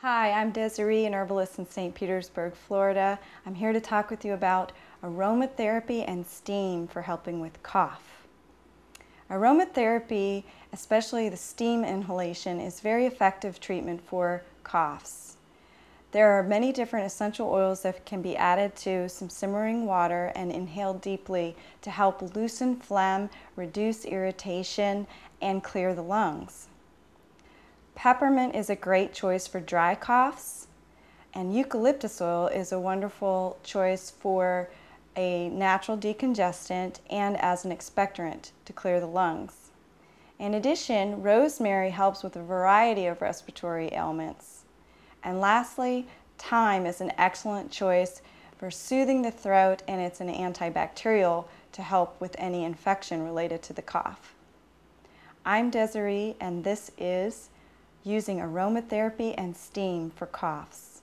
Hi, I'm Deserie, an herbalist in St. Petersburg, Florida. I'm here to talk with you about aromatherapy and steam for helping with cough. Aromatherapy, especially the steam inhalation, is very effective treatment for coughs. There are many different essential oils that can be added to some simmering water and inhaled deeply to help loosen phlegm, reduce irritation, and clear the lungs. Peppermint is a great choice for dry coughs, and eucalyptus oil is a wonderful choice for a natural decongestant and as an expectorant to clear the lungs. In addition, rosemary helps with a variety of respiratory ailments. And lastly, thyme is an excellent choice for soothing the throat, and it's an antibacterial to help with any infection related to the cough. I'm Deserie, and this is using aromatherapy and steam for coughs.